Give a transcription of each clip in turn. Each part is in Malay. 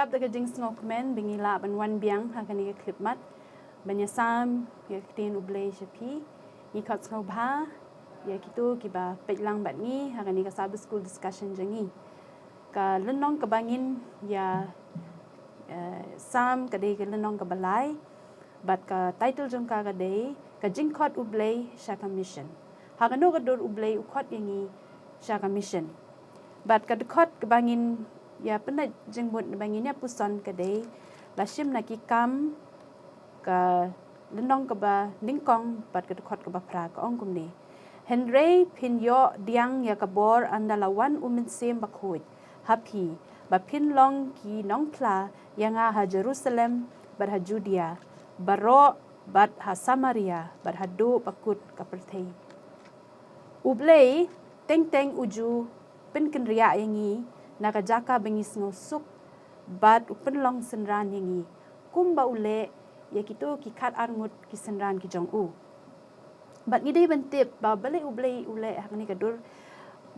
Rap da kajing sngo komen bingila ban wan biang hakani ka clip mat banya sam ya tin ublay shapi ni kat sngo bha ya kitu kiba petlang bat ni hakani ka sab school discussion jangi ka lenong ka bangin ya sam kadai ka lenong ka balai bat ka title jong ka kadai ka jingkot ublay shaka mission hakano ka dor ublay ukot yangi shaka mission bat ka dekot ka bangin ya pernah jengbut banginnya puson kadai lasim nak ikam ka lenong ka ba ningkong bat ka dekot ka ba pra ka ong kumni Henry pinyo diang ya kabor andalawan sem bakhut happy ba pinlong ki nongkla yang ha Jerusalem bar ha Judea baro bat ha Samaria bar ha do bakut ka perthei ublay teng uju pen riya yangi nakajaka bengis ngosuk bat upenlong senran yangi kumba ule ya kitu kikat arngut ki senran ki jong u bat ngidai bentip ba bale ublay ule hakni kadur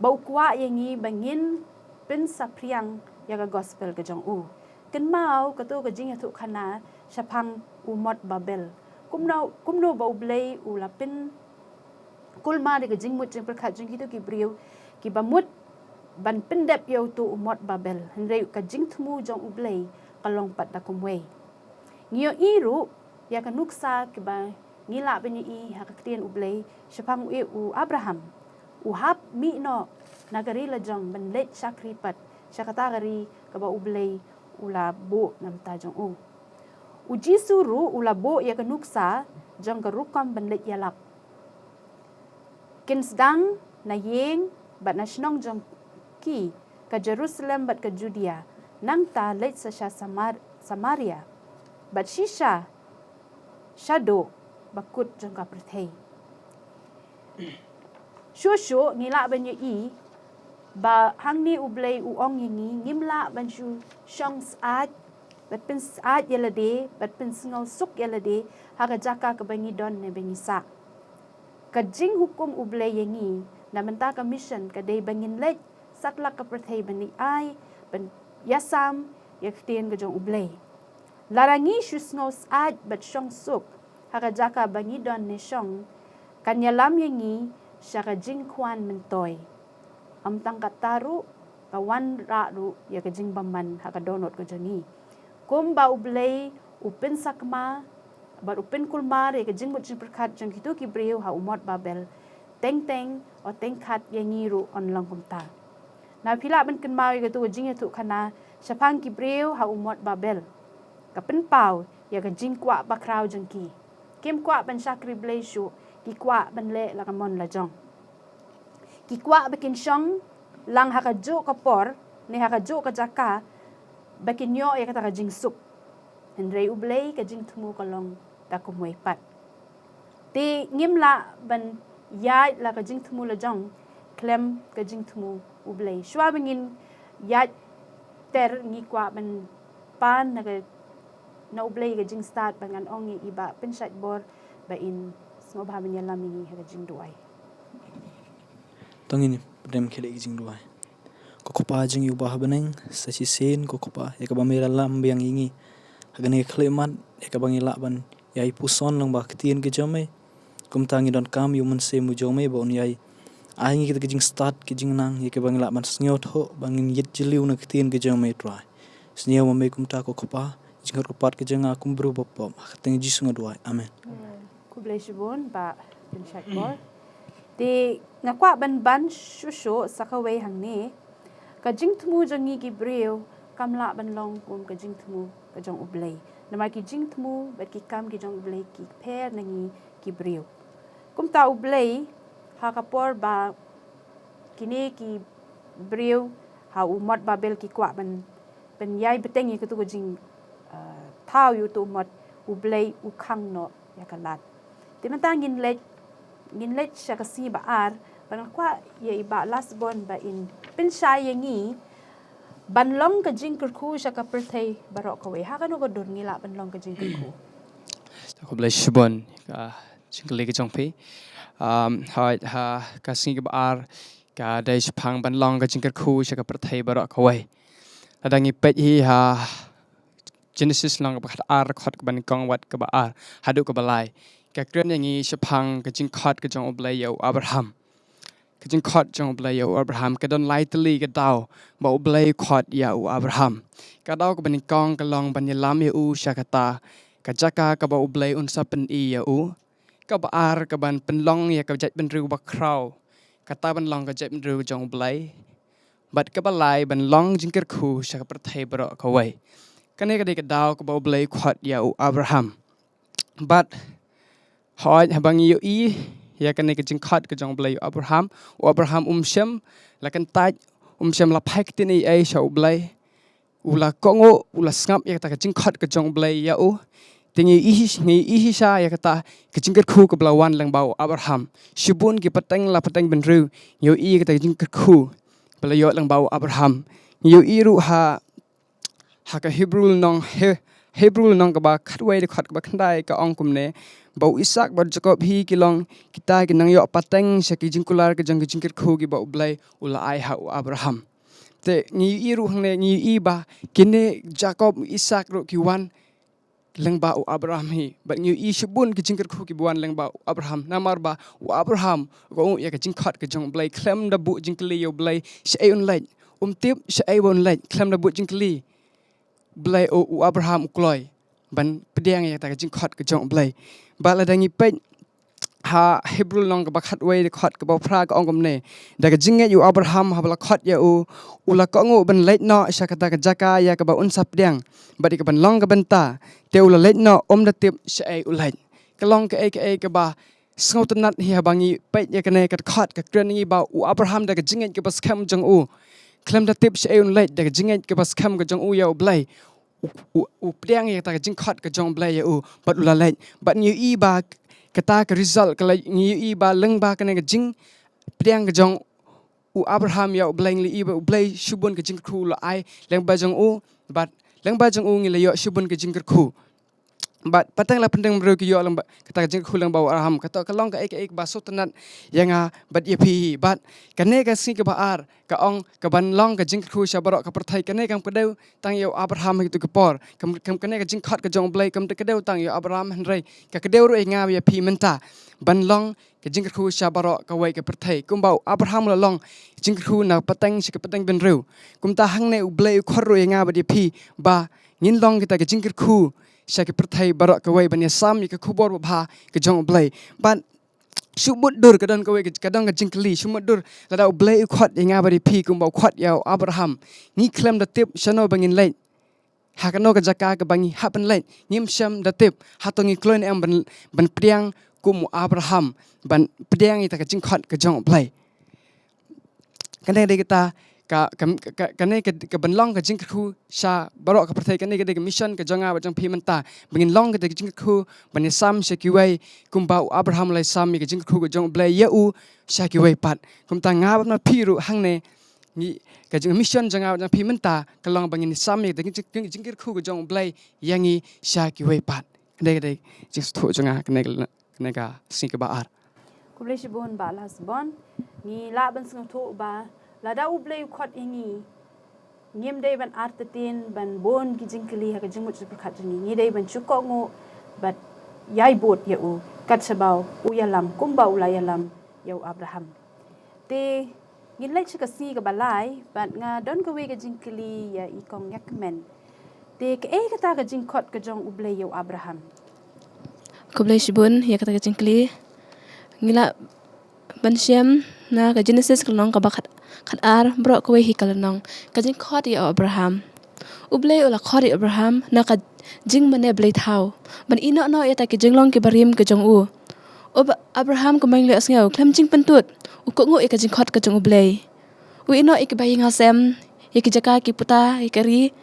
bau kwa yangi bangin pen sapriang ya ka gospel ka jong u ken mau katu ka jing tu khana shapang umot babel kumno ba ublay ula pen kulma de ka jing mut jing perkhat jing kitu ki briu ki bamut ban pendep yo tu umot babel henrei ka jing thmu jong ublay kalong pat da kumwe ngio iru ya ka nuksa ke ba ngila beni i ha ka krien ublay shapang u Abraham u hap mi no nagari la jong ban let shakri pat shakata gari ka ba ublay ula bo nam ta jong u uji suru ula bo ya ka nuksa jong ka rukam ban let yalap kinsdang na yeng bat na shnong jong ki ka Jerusalem bat ka Judea nang ta let sa Samaria bat shisha shado bakut jong ka perthei shushu ngila ban i ba hangni ublay uong yingi ngimla ban shu shong saat bat pen saat yalade bat pen sngaw suk yalade haga jaka ka bangi don ne bangisa ka jing hukum ublay yangi na menta ka mission ka day bangin let satla ka perthei bani ai ban yasam yaktien ka jong ublay larangi shusngo saat bat shong suk haga jaka bangi don ne shong kanyalam yangi syaka jing kwan mentoy amtang kataru kawan raru ya ka jing baman haga donot ka jangi kumba ublay upin sakma bat upin kulmar ya ka jing mut jing perkhat jong kitu ki breu ha umot babel teng o tengkhat yangi ru on lang kumta na pila ban kan mau ya tu jing tu khana shapang ki breu ha umot babel ka pen pau ya ka jing kwa ba kraw jong ki kim kwa ban shakri blay shu ki kwa ban le la kamon la jong ki kwa bakin shong lang ha ka jo ka por ni ha ka jo ka jaka bakin yo ya ka jing suk henrei ublay ka jing thumu kalong ta kumway pat ti ngimla ban ya la ka jing thumu la jong klem ka jing thumu ublay shwa bangin ya ter ngi kwa ban pan na ublay ka jing start bangan ongi iba pensat bor ba in smo ba min yalam ngi ha jing duai tangin dem khele jing duai ko khopa jing yu ba baneng sachi sen ko khopa ya ka ba mera lam biang ingi hagani khlemat ya ka bangi la ban yai puson lang ba ktien ke jame kum tangi don kam yu man se mu jome ba on yai ai ngi ke jing start ke jing nang ya ka bangi la man sngiot ho bangin yet jiliu na ktien ke jame try sniaw me kum ta ko khopa jing ko pat ke janga kum bru bop khateng jisu ngadwai amen ku blay shibon ba pensat bor ti ngakwa ban shusho sakaway hangni ka jing thumu jangi ki breu kamla ban long kum ka jing thumu ka jong ublay nama ki jing thumu bat ki kam ki jong ublay ki per nangi ki breu kum ta ublay ha ka por ba kini ki breu ha umot babel ki kwa ban yai beteng ki tu ko jing thau yu tu mot ublay ukhang no yakalat ti man ta ngin let syakasi ba ar ban kwa ye iba last born ba in pensay yangi banlong ka jing kurku syaka perthei barok kawe ha kanu ko dur ngila banlong ka jing kurku ko blay shibon ka jingkle ke jongpe ha ka singi ba ar ka dai shpang banlong ka jingkar khu syaka perthei barok kawe adangi pet hi ha Genesis long ka ar khot ka ban kong wat ka ba ar hadu ka balai ka kren yang i shapang ka jing khot ka jong oblay yo Abraham ka jing khot jong oblay yo Abraham ka don lightly ka daw ba oblay khot ya Abraham ka daw ka ban kong ka long ban lam ya shakata ka jaka ka ba oblay unsa pen i ya ka ba ar ka ban pen long ya ka jat ban ru ba kraw ka ta ban long ka jat ban ru jong oblay bat ka balai ban long jing ker khu shaka prathai bro ka wai kane ka de ka daw ka ba oblay khot ya Abraham but hỏi habang yo i ya kan ke jing khat ke jong blay Abraham shem la kan taj shem la phai tin ai shau blay ula kongo ula ngap ya ta ke jing khat ke jong blay ya tingi i sha ya kata ke jing khu ke blawan lang bau Abraham shibun ki pateng ben ru yo i ke ta jing khu blay yo lang bau Abraham yo i ru ha ka Hebrew nong ka ba khatway de khat ka ba khandai ka ong kumne bau Isaac ba Jacob hi kilong kita kinang yo pateng sa ki jingkular ka jang jingkir khu gi ba ublay ula ai ha Abraham te ngi i ru hangne ngi i ba kine Jacob Isaac ro ki wan leng ba Abraham hi ba ngi i shibun ki jingkir khu ki wan leng ba Abraham namar ba Abraham ko ya ka jingkhat ka jong blay klem da bu jingkli yo blay shay un lay tip shay won lay klem da bu jingkli blay Abraham kloy ban pediang ya ta ka jingkhat ka jong blay bala dangi pe ha Hebrew long ka bakhat way de khat ka ba phra ka ongom ne da ka jinge yu Abraham ha bala khat ya ula ka ngo ban late no sha ka ta ka jaka ya ka ba unsap diang ba di ka ban long ka banta te ula late no da tip sha ai ulai ka long ka ka ba sngot nat hi ha bangi pe ya ka ne ka khat ka kren ngi ba Abraham da ka jinge ka ba skam jong klem da tip sha ai ulai da ka jinge ka ba skam ka jong ya blai pediang ya ta ka jing khat ka jong blay ya but ula late but nyu i ba kata ka result ka nyu i ba leng ba ka ne ka jing pediang ka jong Abraham ya blay li i ba blay shubun ka jing khu la ai leng ba jong but leng ba jong ngi la yo shubun ka jing khu but patang la pendeng bro ki yo lang kata jing khu lang ba Abraham kata ka long ka ba so tanat yanga but ye pi but kane ka sing ka ba ar ka ong ka ban long ka jing khu sha barok ka perthai kane kam kadeu tang yo Abraham hitu ka por kam kane ka jing khat ka jong blay kam te kadeu tang yo Abraham henrei ka kadeu ro nga ye pi menta ban long ka jing khu sha barok ka wai ka perthai kum ba Abraham la long jing khu na patang si ka patang ben ru kum ta hang ne u blay khor ro nga ba ye pi ba ngin long kita ka jing khu sha ka perthai barok ka wai ban ya sam ka khubor ba ka jong blay ban shumut dur kadang kawe kadang jingkli shumut dur lada blay khot inga bari pi kumba khot ya Abraham ni klem da tip shano bangin late hakano ka jaka ka bangi happen late nim sham da tip hatongi kloin em ban priang kum Abraham ban priang ita ka jingkhot ka jong blay kane de kita kane ka ban long ka jingkhu sha barok ka perthai kane ka mission ka jonga ba jong pi menta bangin long ka jingkhu ban sam sha ki wai kumba Abraham lai sam mi ka jingkhu ka jong blay ya sha ki wai pat kum ta nga ba na pi ru hang ne ni ka jing mission jonga ba jong pi menta ka long bangin sam mi ka jingkhu ka jong blay yangi sha ki wai pat kane jing thu jonga kane ka sing ka ba ar kuble shibun ba lasbon ni la ban sing thu ba lada ublay khot ingi ngim day ban artatin ban bon ki jingkli ha ka jingmut prakhat ni day ban chuko ngo but yai bot ya kat sabau yalam kumba ulayalam ya Abraham te ngin lai chika si ka balai but nga don ka we ka jingkli ya ikong yakmen te ka kata ka jingkhot ka jong ublay ya Abraham kublay shibun ya kata ka jingkli ngila ban shem na ka Genesis kalong ka bakhat khat ar bro ko hi kalanong ka jing khot ya Abraham ublay ula khot ya Abraham na ka jing mane blay thau ban ino no ya ta ki jinglong ki barim ka jong Abraham ko mang le asngau klam jing pentut ko ngo ka jing khot ka jong ublay ino ik bayi ngasem ki jaka ki puta ikari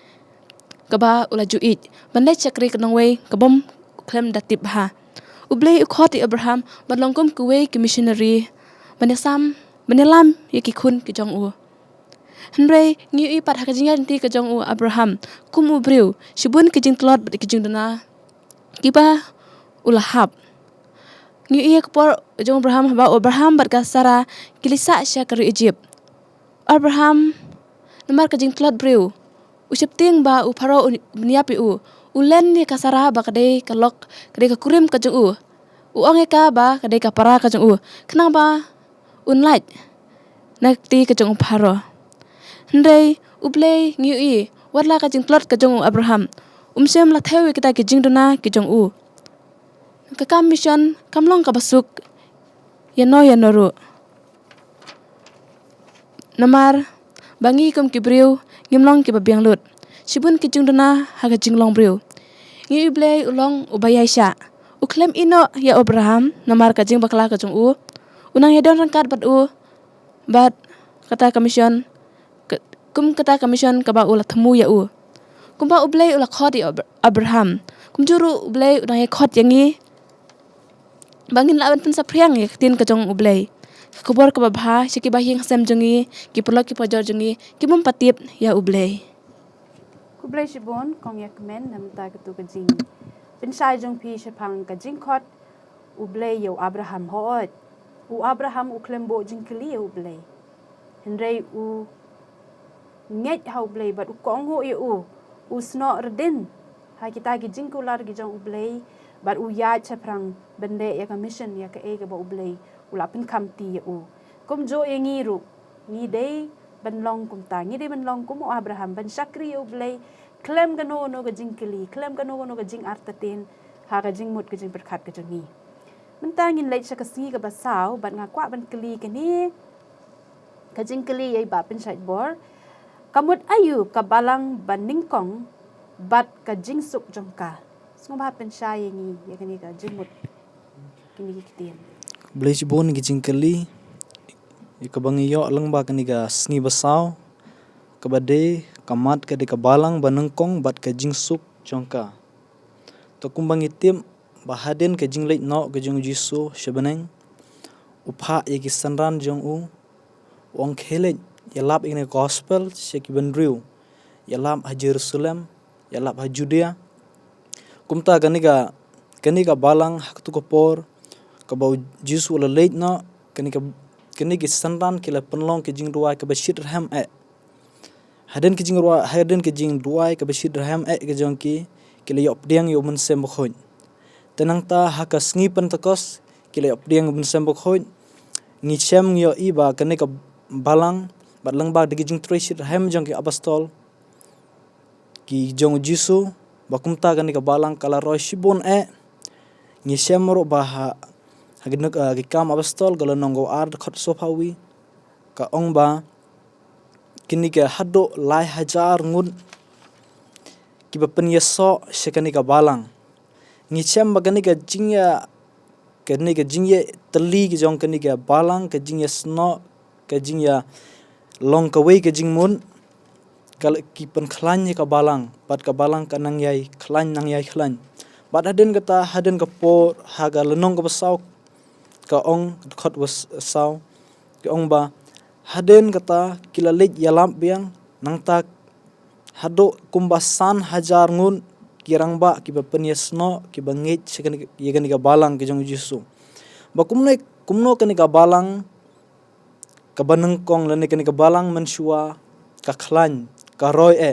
ka ba ula juit ban le chakri ka nong we ka bom klam datip ha ublay khot ya Abraham ban longkom ku we ki missionary ban menelam ki kun ki jong henrei ngi pat ha ka jingan ti ka jong Abraham kum briu shibun ki jing tlot ki jing dana ki ba ulahab ngi ka por jong Abraham bat ka sara kilisa sya ka Egypt Abraham namar ka jing tlot briu usip ting ba u pharo niapi Ulen ni kasara ba kadai kalok kadai ka kurim ka jung u. Uang eka ba kadai ka para ka jung u. Kenang ba unlight nakti ka jung paro. Ndai ublei ngiu i warla ka jing plot ka jung Abraham. Umsem la thewi kita ki jing duna ki jung u. Ka kam mission kamlong ka basuk ya noru. Namar bangi kum kibriu ngimlong ki babiang lut. Sibun ki jing duna ha ka jing long briu. Ngi ublei ulong ubayai sya. Uklem ino ya Abraham namar ka jing bakla ka jung u. Unang hedon rangkat bat u. Bat kata commission kum kata commission ka ba ula themu ya u. Kumba ublei ula khot ya Abraham. Kum juru ublei unang he khot yangi. Bangin lawan pen sapriang ya tin ka jong ublei. Kubor ka babha siki bahing sem jungi ki pulok ki pojor jungi ki mum patip ya ublei. Kublai shibon kong yak men namta ketu ka jing. Pensai jong pi shapang ka jing khot ublei yo Abraham hoot. U Abraham u klembo jing kli ya ublei. Henrei u nget ha ublei bat u kong ho ya u. U sno redin. Ha kita ki jing kular ki jong ublei bat u ya chaprang bende ya ka mission ya ka e ka ba ublei. Ula pen kamti ya u. Kum jo ya ngiru. Ngi dei benlong kum ta ngi dei benlong kum Abraham ben syakri ya ublei. Klem gano no ka jing kili. Klem gano ka jing artatin. Ha ka jing mut ka jing berkat ka jangi. Mentangin leit siya kasi ka basaw bat nga kwa ban kili kani. Ka jing kili ya iba pen syait bor. Kamut ayu ka balang baningkong bat ka jing suk jong ka. Semua bahapen syai ngi ya kani ka jing mut. Kini kitin. Blai sibon ki jing kali ikabangi yo lang ba kani ga sngi basaw kabade kamat ka de ka balang banengkong bat ka jing suk jongka to kumbang itim bahaden ka jing leit no ka jong jisu shabaneng upha ye ki sanran jong u wong khele yalap in gospel sheki bandriu yalap ha Jerusalem yalap ha Judea kumta kani ga balang hak tu kopor kabau jisu la leit no kani ki sanran kila penlong ki jing ruai ka bashir raham e haden ki jing ruai ka bashir raham e ka jong ki kila yop diang yo mun sem bkhon tenang ta haka sngi pen takos kila yop diang mun sem bkhon ngi chem yo i ba kani ka balang batlang ba de ki jing treshir raham jong ki apostol ki jong jisu bakumta kani ka balang kala roi shibon e ngi chem ro ba haginuk ki kam apostol galo nongo ar khot sopawi ka ong ba kini ka hado lai hajar ngun ki bapen yeso sekani ka balang ngi chem ba kani ka jingya teli ki jong kani ka balang ka jingya sno ka jingya long ka wei ka jingmun kal ki pen khlanya ka balang pat ka balang ka nang yai khlan bat haden ka po haga lenong ka basaw ka ong khot was saw ka ong ba haden kata kila lej yalam biang nang tak hado kumbasan hajar ngun kirang ba ki bapen yesno ki bangit sekani yegani ka balang ki jong jisu ba kumno kani ka balang ka banengkong lani kani ka balang mensua ka khlan ka roi e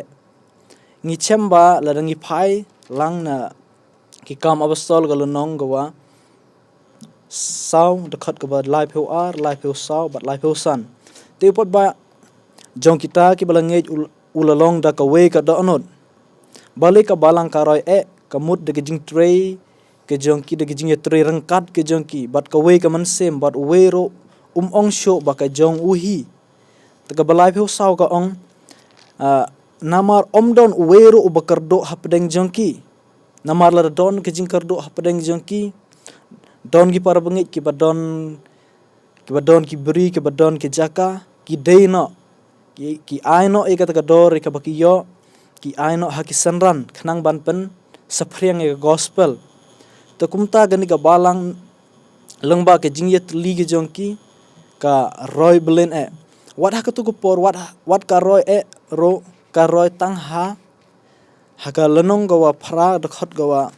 ngi chemba ladangi phai lang na ki kam apostol galonong gawa saw dekat ke bad life ho ar life ho saw but life ho san te pot ba jong kita ki balangej ulalong da ka we ka do onot balik ka balang ka roi e kamut de jing tray ke jong ki de jing tray rangkat ke jong ki bat ka we ka mansem bat we ro ong sho ba ka jong uhi te ka life ho saw ka ong namar omdon we ro ubakardo hapdeng jong ki namar la don ke jing kardo hapdeng jong ki don ki para bengit ki badon ki beri ki badon ki jaka ki deino ki aino e kata kador ka bakiyo ki aino ha ki sanran khnang ban pen sapriang e gospel to kumta gani ka balang lengba ke jingyet li ki jongki ka roy belen e wat ha ka tu ko por wat ka roy e ro ka roy tang ha ka lenong gawa phra dekhot gawa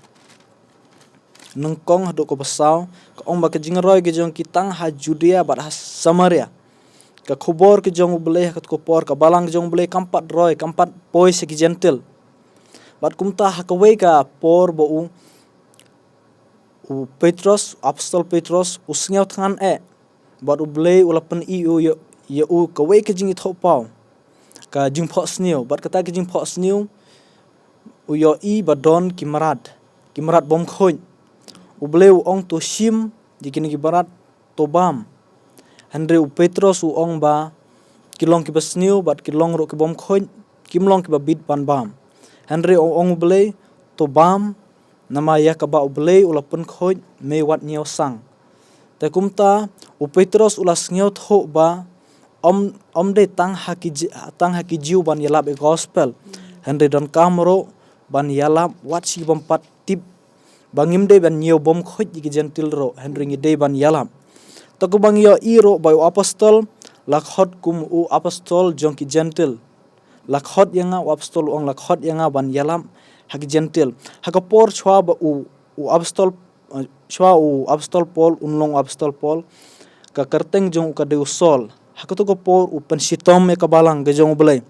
nengkong hado ko basaw ka ong ba ka jingroy ke jong kitang ha Judea bat ha Samaria ka khobor ke jong bele ha ko por ka balang jong bele kampat roy kampat poi se ki gentle Bat kumta hakaway ka por ba u Petros, apostol Petros, usngaw tangan bat u blay ulapan ya u kaway ka jing ithop pau. Ka jing po sniu, bat kata ka jing po sniu, u yo ba don kimarat bom khoy. U blay u ong to shim, jikin kibarat to bam. Andre u Petros u ong ba kilong ki basniu bat kilong ro ki bom khoy, kimlong ki ba bit ban bam. Andre u ong blay to bam nama ya ka ba u blay ulapan khoy me wat nyaw sang. Ta kumta u Petros ulas nyaw tho ba om de tang haki jiu ban yalap e gospel. Andre don kamro ban yalap wat si bom pat tip bangim de ban nyaw bom khoy ki gentil ro. Andre ngi de ban yalap. Ta ku bang yo iro ba u apostol lakhot kum u apostol jong ki gentil. Lakhot yanga u apostol ong lakhot yanga ban yalap haki gentil. Hakapor chwa ba u apostol Paul unlong apostol Paul ka kerteng jong ka deu sol. Hakato ko por u pensitom me kabalang ga jong blay.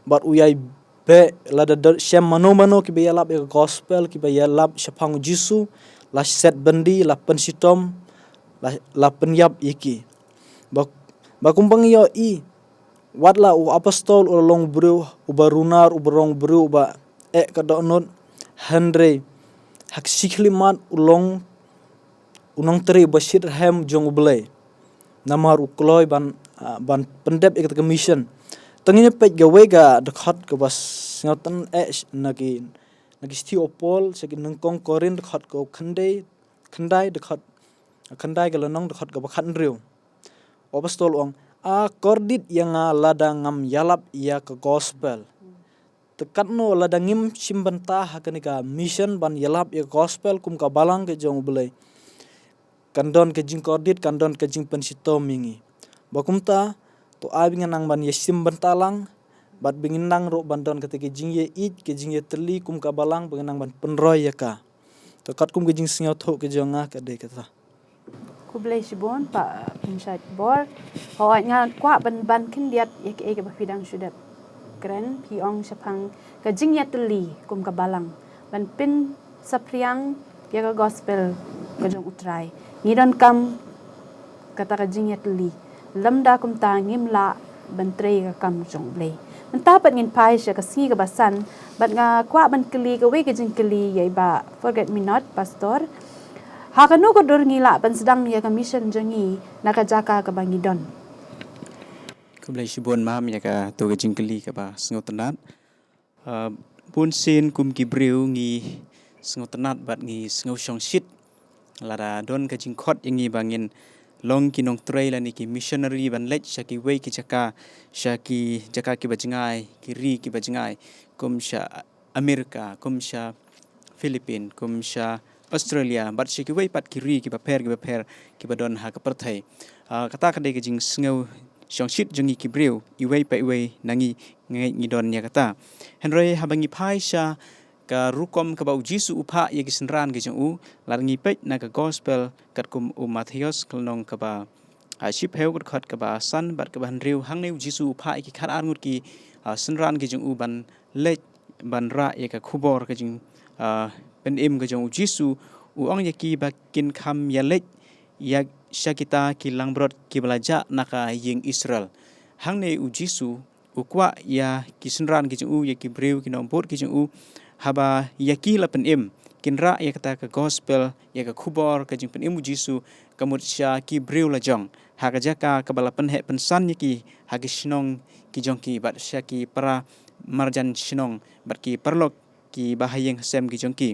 Bat u yai be lada shem mano ki be yalap e gospel ki be yalap syapang Jisu la set bendi la pensitom la penyap iki. Ba kumbang yo watla u apostol ulong bru u barunar u berong bru ba kadonot Henry hak siklimat unong teri basir hem jong blay. Namar u kloy ban pendep ikat commission. Tengnya pej gawe ga dekat ke bas ngoten nagi sti opol segi nengkong korin dekat ke kendai dekat kendai ga lenong dekat ke bakan riu. Apostol ong kordit yang lada ngam yalap ia ke gospel. Tekat no lada ngim simbenta hakanika mission ban yalap ia gospel kum ka balang ke jong belai. Kandon ke jing kordit kandon ke jing pensitom mingi. Bakumta to abingan nang ban yesim bentalang bat binginang ro bandon ketika jing ye ke jing ye terli kum ka balang binginang ban penroy ya ka. Tekat kum ke jing singaw tho ke jonga ka de kata. Ku blay sibon pa pinsat bor. Hawat nga kwa ban kindiat ya ke ba pidang syudap. Keren pi ong syapang ka jing ye terli kum ka balang. Ban pin sapriang ya ka gospel ka jong utrai. Ngidon kam kata ka jing ye terli. Lamda kum ta ngimla bantrei ka kam jong blay. Mentapat ngin pai siya kasi ka basan bat nga kwa ban keli ka we ka jing keli ya iba forget me not pastor. Hakano ko dur ngila ban sedang ya ka mission jangi nakajaka ka bangidon. Kublai sibon maham ya ka to ka jing keli ka ba sengotenat. Pun sin kum kibriu ngi sengotenat bat ngi sengau syong shit. Lara don ka jing khot yang ngi bangin long kinong tray la ni ki missionary ban lech sya ki wei ki jaka ki bajengai ki ri ki bajengai kum sya Amerika kum sya Philippine kum sya Australia bat sya ki wei pat ki ri ki ba per ki ba don ha ka perthai kata ka de ki jing sngau syong shit jungi ki breu i wei pa i wei nangi ngi don ya kata henry habangi phai sya ka rukom ka bau Jisu upha ye gisenran ge jong lar ngi pej na ka gospel kat kum Mattheus klnong ka ba ship heu khat ka ba san bat ka ban riu hang neu Jisu upha ki khat ar ngut ki senran ge jong ban lech ban ra ye ka khubor ka jing pen im ge jong Jisu ong ye ki ba kin kham ya lech ya syakita ki langbrot ki belaja naka ying Israel hang neu Jisu ukwa ya kisenran ge jong ye ki breu ki nombor ki jong haba yaki la pen im kinra ya kata ka gospel ya ka khubor ka jing pen im Jisu kamut sya ki breu la jong ha ka jaka ka bala pen he pen san yaki ha ki shnong ki jong ki bat sya ki para marjan shnong bat ki parlok ki bahayeng sem ki jong ki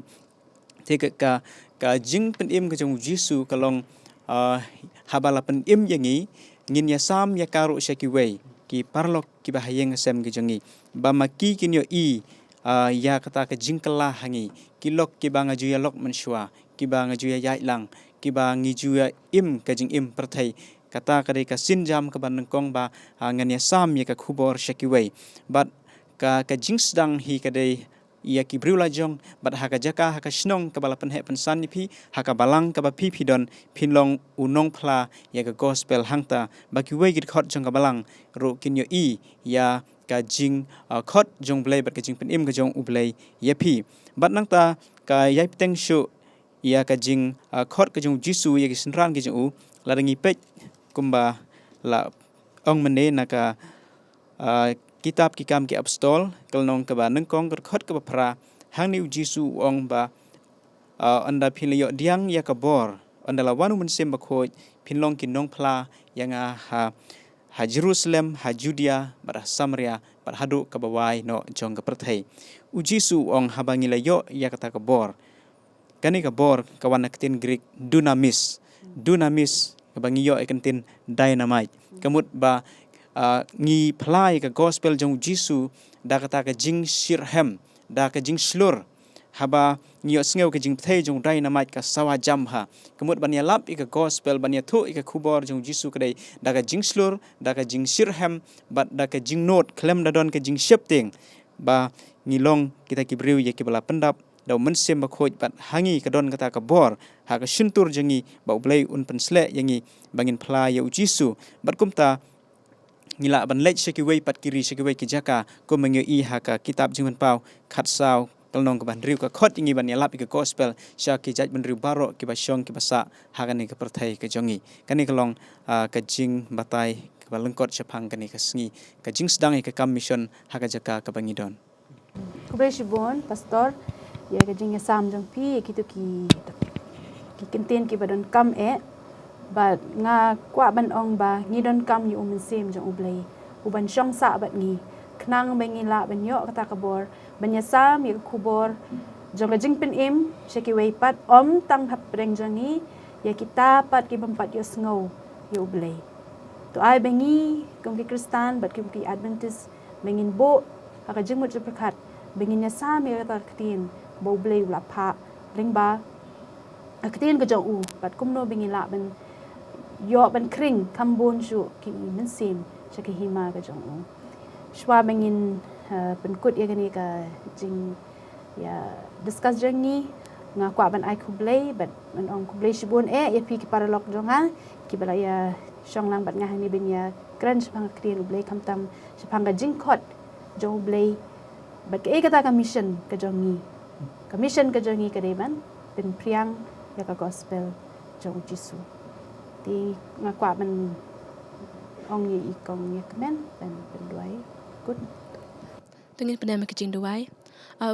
te ka jing pen im ka jong Jisu kalong haba la pen im yangi ngin ya sam ya karo sya ki wei ki parlok ki bahayeng sem ki jong ki ba maki kin yo ya kata ke jingkela hangi kilok ki ba ngajuya lok menshua ki ba ngajuya yai lang ki ba ngijuya im ka jing im perthai kata ka sin jam ka ban kong ba ngania sam ya ka khubor shakiwei bat ka jing sedang hi ka dei ya ki briula jong bat ha ka jaka ha ka snong ka bala pen he pen san ni phi ha ka balang ka ba phi don pinlong unong phla ya ka gospel hangta ba ki wei git khot jong ka balang ro kin yo ya ka jing khot jong blai bat ka jing pen im ka jong ublai yapi bat nang ta ka yai teng shu ia ka jing khot ka jong jisu ya ki sinran ki jong u ladangi pech kumba la ong mene na ka kitab ki kam ki apostol kalnong ka ba nang kong ka khot ka ba pra hang ni jisu ong ba anda philyo diang ya ka bor anda la wanu men sem ba khoj phinlong ki nong phla yang ha Jerusalem ha Judea bar Samaria bar hadu ka bawai no jong ka perthai u jisu ong habangi la yo ya kata ka bor kani ka bor kawan ketin Greek dunamis ka bangi yo ekentin dynamite kamut ba ngi plai ka gospel jong jisu da kata ka jing shirhem da ka jing slur haba ngiyo sngeu ka jing thei jong dynamite ka sawa jam ha kamut bania lap ika gospel bania thu ika khubor jong jisu kadai da ka jing slur da ka jing shirhem bat da ka jing note klem da don ka jing shepting ba ngilong kita kibriu ye kibala pendap daw mensem ba khoj bat hangi ka don kata ka bor ha ka shuntur jangi ba ublai un pensle yangi bangin phla ya jisu bat kumta ngila ban lech sheki wei pat kiri sheki wei ki jaka ko mengyo i ha ka kitab jingman pau khat saw kalnong ka ban riu ka khot ingi ban yalap ka gospel sha ki jaj ban riu baro ki ba shong ki basa ha kani ka perthai ka jongi kani kalong ka jing batai ka balengkot chapang kani ka sngi ka jing sedang ka kam mission ha ka jaka ka bangidon Kubre shibon pastor ya ka jing sam jong pi kitu ki kinten ki badon kam but nga kwa ban ong ba ngi don kam yu sem jong ublai uban shong sa bat ngi knang bangila banyo kata kabor banya sam yu kubor jong ka jing pen im sheki wei pat tang hap reng jangi ya kita pat ki bampat yo sngo yu ublai to ai bangi kong ki kristan bat ki adventist bangin bo ka jing mut perkat bangin ya sam ya kata ketin bo ublai la pha leng ba ketin ka jong u bat kumno bangila ban yo ban kring kambon shu ki men sim shaki hima ka jong u shwa bangin penkut ya gani ka jing ya discuss jangi nga kwa ban ai kublai bat man ong kublai shibun ya pi ki paralok jonga ki bala ya shong lang bat nga ni ben ya kran shpang krien ublai kamtam shpang ka jing khot jong ublai bat ke kata ka mission ka jongi ka deban pen priang ya ka gospel jong jisu ti nga kwa ban ong ye ikong ye kemen ben duai good Tengin pandai mak jing duai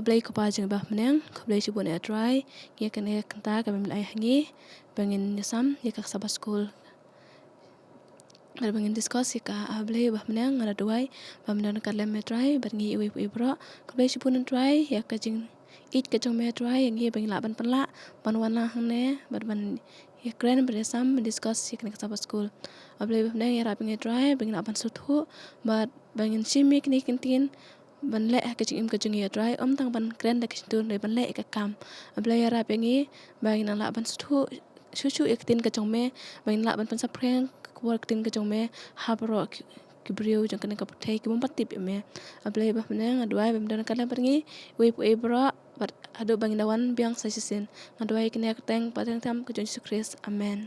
blai ko pa jing bah meneng ko blai shibun try ye kan ye kanta ka mel ai hangi bangin yasam ye ka sabas school bangin discuss ye ka blai bah meneng ngara duai bah meneng ka lem try bat ngi iwi ibro ko blai shibun try ye ka jing it ka jong me try yang ye bangin la ban panla ban wana hangne bat ban ye kren bersam discuss ye kan ka sabas school blai bah meneng ye ra bangin try bangin la ban suthu bat bangin shimi kini kintin ban le ka jing im ka jing ye try tang ban kren da kistur ne ban le ka kam blai ra pengi bangin la ban suthu shu ektin ka jong me bangin la ban pan sapreng ko tin ka jong me habro kibriu jong kan ka pathai ki bom patip me blai bah meneng adwai bam dan ka le pergi we pu ebra bat ado bangin dawan biang sa sisin adwai kini ka teng pateng tam ka jong Yesus Kristus amen.